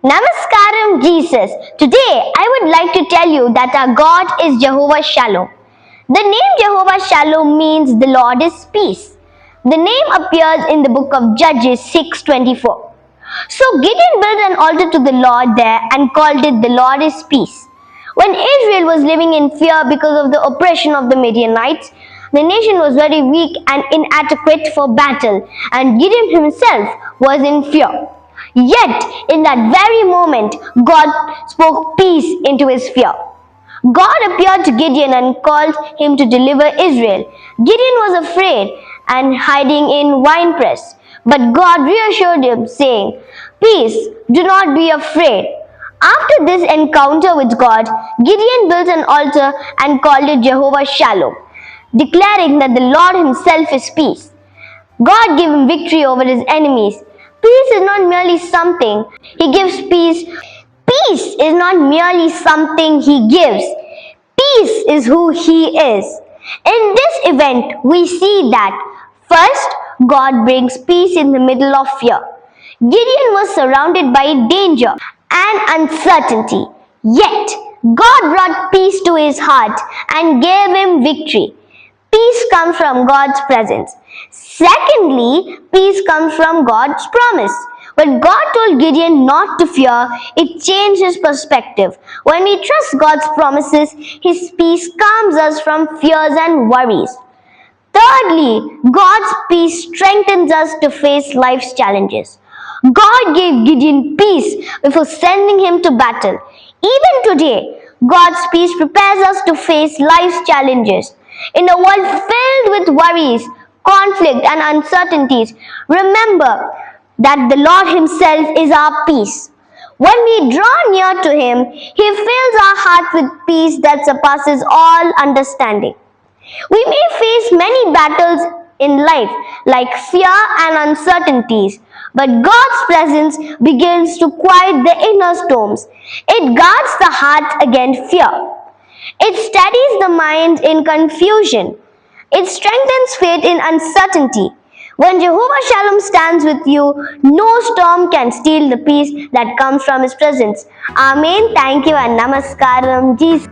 Namaskaram, Jesus. Today, I would like to tell you that our God is Jehovah-Shalom. The name Jehovah-Shalom means the Lord is peace. The name appears in the book of Judges 6:24. So Gideon built an altar to the Lord there and called it the Lord is peace. When Israel was living in fear because of the oppression of the Midianites, the nation was very weak and inadequate for battle, and Gideon himself was in fear. Yet, in that very moment, God spoke peace into his fear. God appeared to Gideon and called him to deliver Israel. Gideon was afraid and hiding in winepress, but God reassured him, saying, "Peace, do not be afraid." After this encounter with God, Gideon built an altar and called it Jehovah-Shalom, declaring that the Lord himself is peace. God gave him victory over his enemies. Peace is not merely something he gives peace. Peace is not merely something he gives. Peace is who he is. In this event, we see that first, God brings peace in the middle of fear. Gideon was surrounded by danger and uncertainty. Yet, God brought peace to his heart and gave him victory. Peace comes from God's presence. Secondly, peace comes from God's promise. When God told Gideon not to fear, it changed his perspective. When we trust God's promises, his peace calms us from fears and worries. Thirdly, God's peace strengthens us to face life's challenges. God gave Gideon peace before sending him to battle. Even today, God's peace prepares us to face life's challenges. In a world filled with worries, conflict, and uncertainties, remember that the Lord himself is our peace. When we draw near to him, he fills our heart with peace that surpasses all understanding. We may face many battles in life like fear and uncertainties, but God's presence begins to quiet the inner storms. It guards the heart against fear. It steadies the mind in confusion. It strengthens faith in uncertainty. When Jehovah-Shalom stands with you, no storm can steal the peace that comes from his presence. Amen. Thank you and Namaskaram, Jesus.